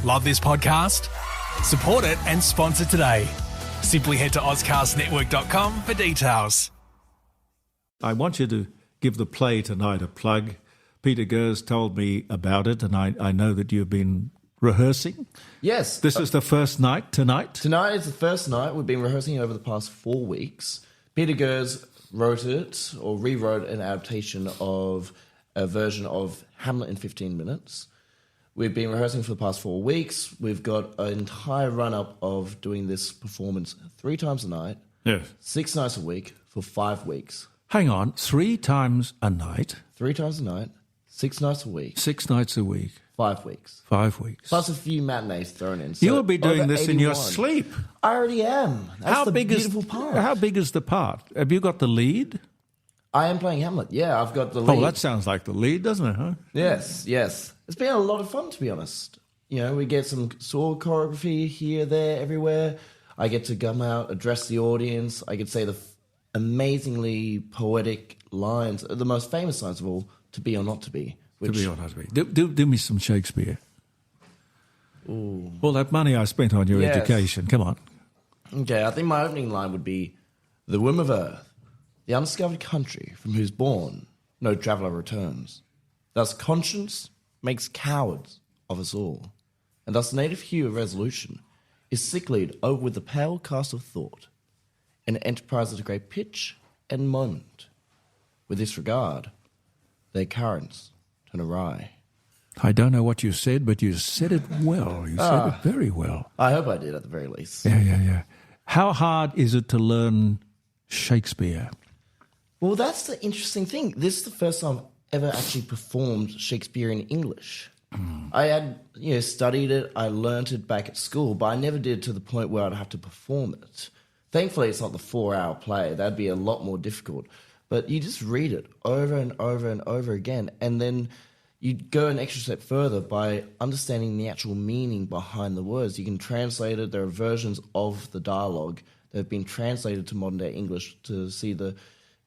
Love this podcast? Support it and sponsor today. Simply head to ozcastnetwork.com for details. I want you to give the play tonight a plug. Peter Goers told me about it, and I know that you've been rehearsing. Yes. This is the first night tonight? Tonight is the first night. We've been rehearsing over the past 4 weeks. Peter Goers wrote it, or rewrote an adaptation of a version of Hamlet in 15 minutes. We've been rehearsing for the past 4 weeks. We've got an entire run-up of doing this performance 3 times a night, Yes. 6 nights a week, for 5 weeks. Hang on, 3 times a night? 3 times a night, 6 nights a week, 6 nights a week? 5 weeks. 5 weeks. Plus a few matinees thrown in. So You'll be doing over this in your 81. sleep. I already am. That's the beautiful part. How big is the part? Have you got the lead? I am playing Hamlet. Yeah, I've got the lead. Oh, that sounds like the lead, doesn't it, huh? Yes. It's been a lot of fun, to be honest. You know, we get some sword choreography here, there, everywhere. I get to come out, address the audience. I get to say the amazingly poetic lines, the most famous lines of all, to be or not to be. To be or not to be. Do me some Shakespeare. Ooh. All that money I spent on your education. Come on. Okay, I think my opening line would be, "The womb of earth, the undiscovered country from whose bourne no traveller returns. Thus conscience makes cowards of us all, and thus native hue of resolution is sicklied over with the pale cast of thought, and enterprises of great pitch and moment. With this regard, their currents turn awry." I don't know what you said, but you said it well. You said it very well. I hope I did, at the very least. Yeah. How hard is it to learn Shakespeare? Well, that's the interesting thing. This is the first time I've ever actually performed Shakespearean English. I had, studied it, I learnt it back at school, but I never did it to the point where I'd have to perform it. Thankfully, it's not the 4-hour play. That'd be a lot more difficult. But you just read it over and over and over again, and then you go an extra step further by understanding the actual meaning behind the words. You can translate it. There are versions of the dialogue that have been translated to modern-day English to see the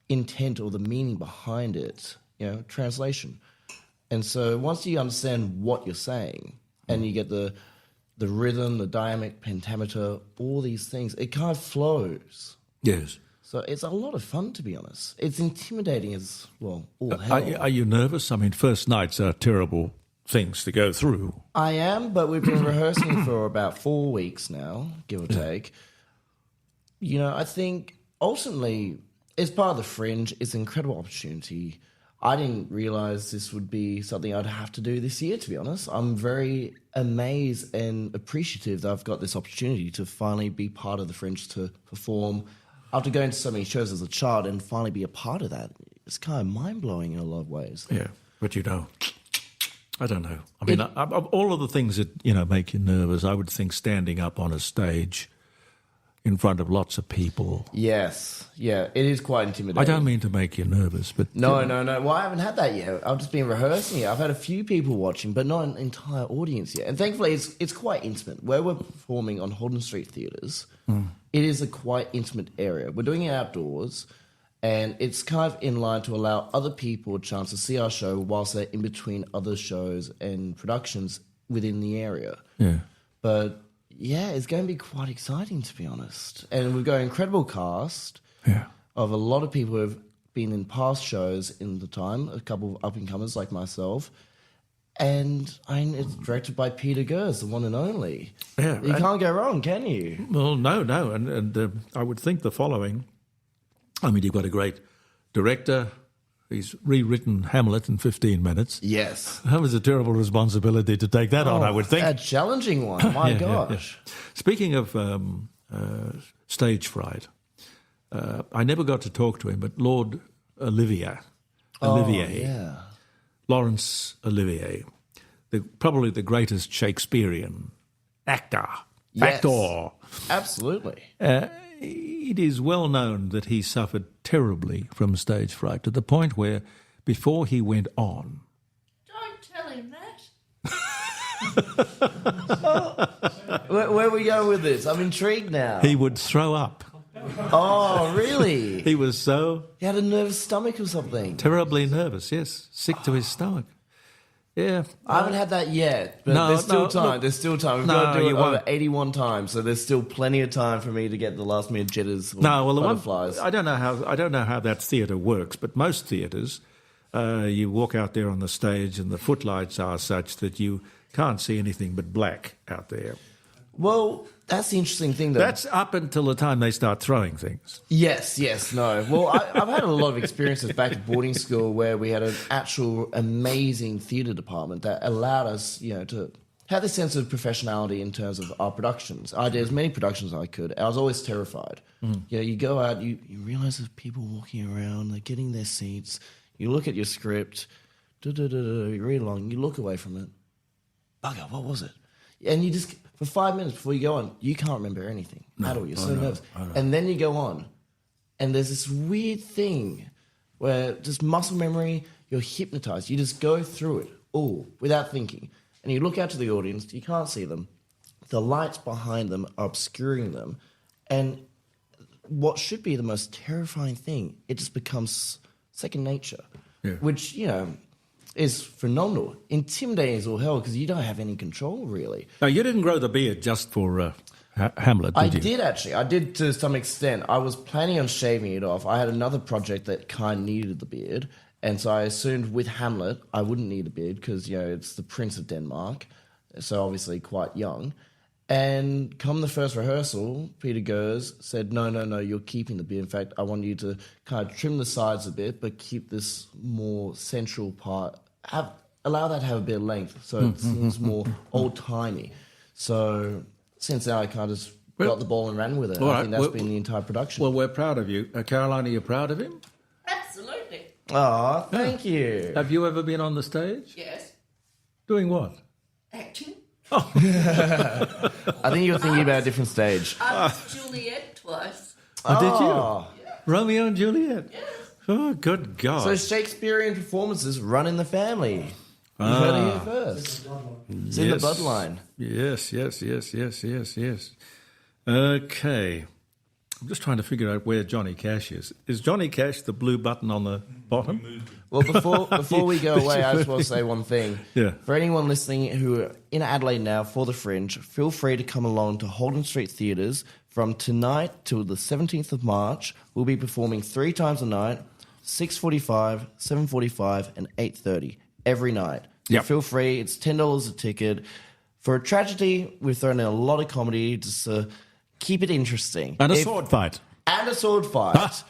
intent or the meaning behind it, translation. And so once you understand what you're saying and you get the rhythm, the dynamic, pentameter, all these things, it kind of flows. Yes. So it's a lot of fun, to be honest. It's intimidating as, well, all hell. Are you nervous? I mean, first nights are terrible things to go through. I am, but we've been rehearsing for about 4 weeks now, give or take. I think ultimately, it's part of the Fringe. It's an incredible opportunity. I didn't realise this would be something I'd have to do this year, to be honest. I'm very amazed and appreciative that I've got this opportunity to finally be part of the Fringe, to perform. After going to so many shows as a child and finally be a part of that, it's kind of mind-blowing in a lot of ways. Yeah, but I don't know. I mean, of all of the things that, make you nervous, I would think standing up on a stage in front of lots of people. Yes, yeah, it is quite intimidating. I don't mean to make you nervous, but... No. Well, I haven't had that yet. I've just been rehearsing it. I've had a few people watching, but not an entire audience yet. And thankfully, it's quite intimate. Where we're performing on Holden Street Theatres, it is a quite intimate area. We're doing it outdoors, and it's kind of in line to allow other people a chance to see our show whilst they're in between other shows and productions within the area. Yeah. But... yeah, it's going to be quite exciting, to be honest. And we've got an incredible cast of a lot of people who have been in past shows in the time, a couple of up-and-comers like myself. And it's directed by Peter Goers, the one and only. Yeah, you can't go wrong, can you? Well, no. And I would think the following. I mean, you've got a great director. He's rewritten Hamlet in 15 minutes. Yes. That was a terrible responsibility to take that on, I would think. A challenging one, my gosh. Yeah. Speaking of stage fright, I never got to talk to him, but Lord Olivier, Laurence Olivier, probably the greatest Shakespearean actor. Absolutely. It is well known that he suffered terribly from stage fright, to the point where, before he went on... Don't tell him that. Where are we going with this? I'm intrigued now. He would throw up. Oh, really? He was so... He had a nervous stomach or something. Terribly nervous, yes. Sick to his stomach. Yeah. I haven't had that yet, but No, there's still no, time. look- There's still time. We've No, got to do it you over won't. 81 times, so there's still plenty of time for me to get the last minute jitters or No, well, butterflies. I don't know how that theatre works, but most theatres, you walk out there on the stage and the footlights are such that you can't see anything but black out there. Well, that's the interesting thing, though. That's up until the time they start throwing things. Yes, no. Well, I've had a lot of experiences back at boarding school where we had an actual amazing theatre department that allowed us, to have this sense of professionality in terms of our productions. I did as many productions as I could. I was always terrified. You go out, you realise there's people walking around, they're getting their seats. You look at your script, you read along, you look away from it. Bugger, what was it? And you just, for 5 minutes before you go on, you can't remember anything at all. You're so nervous. And then you go on, and there's this weird thing where just muscle memory, you're hypnotized. You just go through it all without thinking. And you look out to the audience, you can't see them. The lights behind them are obscuring them. And what should be the most terrifying thing, it just becomes second nature, which, is phenomenal. Intimidating as all hell because you don't have any control, really. Now, you didn't grow the beard just for Hamlet, I did you? did, actually. I did to some extent. I was planning on shaving it off. I had another project that kind of needed the beard, and so I assumed with Hamlet I wouldn't need a beard because, it's the Prince of Denmark, so obviously quite young. And come the first rehearsal, Peter Goers said, no, you're keeping the beard. In fact, I want you to kind of trim the sides a bit, but keep this more central part. Allow that to have a bit of length so it seems more old-timey. So since then, I kind of just got the ball and ran with it. I think that's been the entire production. Well, we're proud of you. Caroline, are you proud of him? Absolutely. Oh, thank you. Have you ever been on the stage? Yes. Doing what? Acting. I think you're thinking about a different stage. I was Juliet twice. Oh, did you? Oh. Romeo and Juliet? Yes. Oh, good God. So Shakespearean performances run in the family. You heard it here first. It's in the bloodline. Yes. Okay. I'm just trying to figure out where Johnny Cash is. Is Johnny Cash the blue button on the bottom? Well, before we go away, I just want to say one thing. Yeah. For anyone listening who are in Adelaide now for the Fringe, feel free to come along to Holden Street Theatres from tonight till the 17th of March. We'll be performing 3 times a night, 6:45, 7:45 and 8:30 every night. So Yep. feel free. It's $10 a ticket. For a tragedy, we've thrown in a lot of comedy just to keep it interesting. And a sword fight. And a sword fight.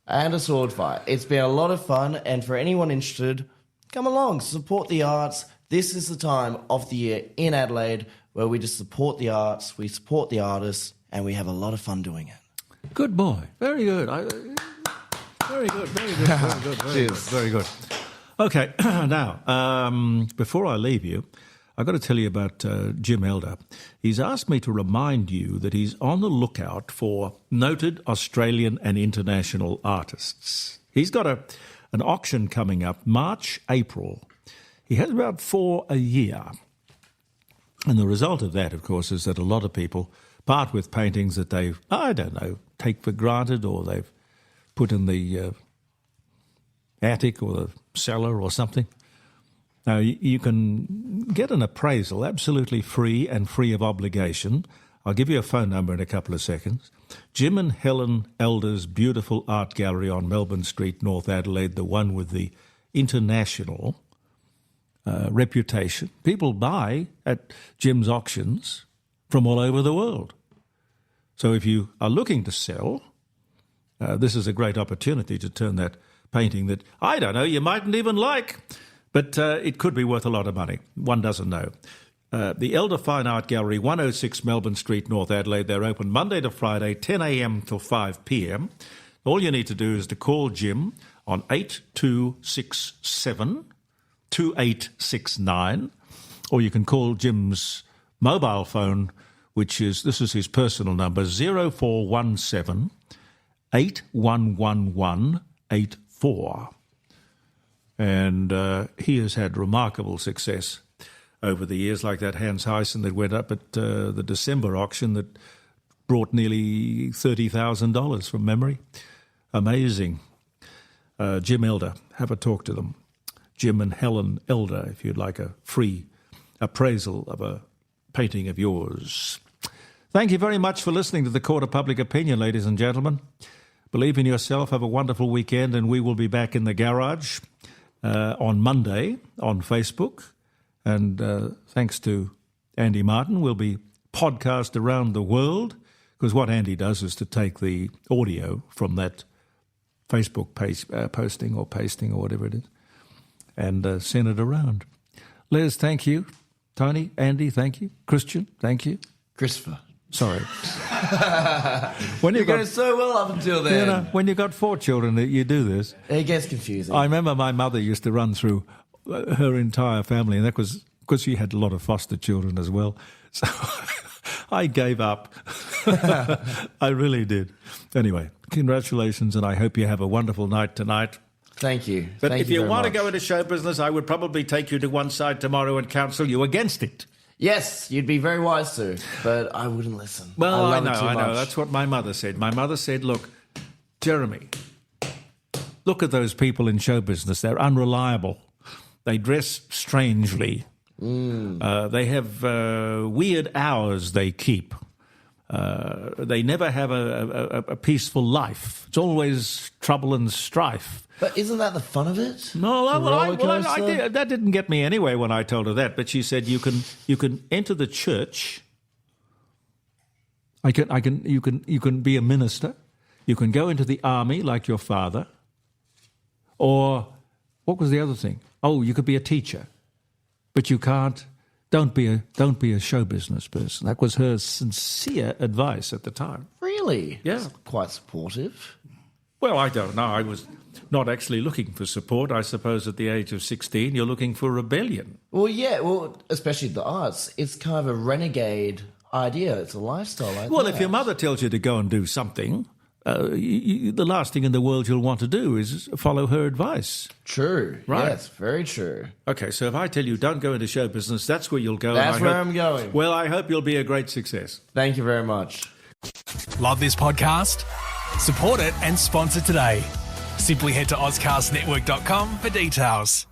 And a sword fight. It's been a lot of fun, and for anyone interested, come along, support the arts. This is the time of the year in Adelaide where we just support the arts, we support the artists, and we have a lot of fun doing it. Good boy. Very good. Very good. Cheers. Very good. Okay, now, before I leave you, I've got to tell you about Jim Elder. He's asked me to remind you that he's on the lookout for noted Australian and international artists. He's got an auction coming up March, April. He has about 4 a year. And the result of that, of course, is that a lot of people part with paintings that they, take for granted or they've put in the attic or the cellar or something. Now, you can get an appraisal absolutely free and free of obligation. I'll give you a phone number in a couple of seconds. Jim and Helen Elder's beautiful art gallery on Melbourne Street, North Adelaide, the one with the international reputation. People buy at Jim's auctions from all over the world. So if you are looking to sell, this is a great opportunity to turn that painting that, you mightn't even like, but it could be worth a lot of money. One doesn't know. The Elder Fine Art Gallery, 106 Melbourne Street, North Adelaide. They're open Monday to Friday, 10 a.m. till 5 p.m. All you need to do is to call Jim on 8267 2869, or you can call Jim's mobile phone, this is his personal number, 0417 811184. And he has had remarkable success over the years, like that Hans Huysen that went up at the December auction that brought nearly $30,000 from memory. Amazing. Jim Elder, have a talk to them. Jim and Helen Elder, if you'd like a free appraisal of a painting of yours. Thank you very much for listening to the Court of Public Opinion, ladies and gentlemen. Believe in yourself, have a wonderful weekend, and we will be back in the garage on Monday on Facebook. And thanks to Andy Martin, we'll be podcast around the world, because what Andy does is to take the audio from that Facebook posting or pasting or whatever it is and send it around. Les, thank you. Tony, Andy, thank you. Christian, thank you. Christopher. Sorry. You're going so well up until then. You know, when you've got 4 children, you do this. It gets confusing. I remember my mother used to run through her entire family, and that was because she had a lot of foster children as well. So I gave up. I really did. Anyway, congratulations, and I hope you have a wonderful night tonight. Thank you. But Thank if you you very want to much. go into show business, I would probably take you to one side tomorrow and counsel you against it. Yes, you'd be very wise to, but I wouldn't listen. Well, I love it too know. much. That's what my mother said. My mother said, look, Jeremy, look at those people in show business. They're unreliable. They dress strangely. They have weird hours they keep. They never have a peaceful life. It's always trouble and strife. But isn't that the fun of it? No, roller coaster? that didn't get me anyway when I told her that. But she said you can enter the church. You can be a minister. You can go into the army like your father. Or what was the other thing? Oh, you could be a teacher, but you can't. Don't be a show business person. That was her sincere advice at the time. Really? Yeah. That's quite supportive. Well, I don't know. I was not actually looking for support. I suppose at the age of 16, you're looking for rebellion. Well, yeah. Well, especially the arts. It's kind of a renegade idea. It's a lifestyle like Well, that. if your mother tells you to go and do something, the last thing in the world you'll want to do is follow her advice. True. Right. Yes, very true. Okay, so if I tell you don't go into show business, that's where you'll go. That's and where I'm going. Well, I hope you'll be a great success. Thank you very much. Love this podcast? Support it and sponsor today. Simply head to AuscastNetwork.com for details.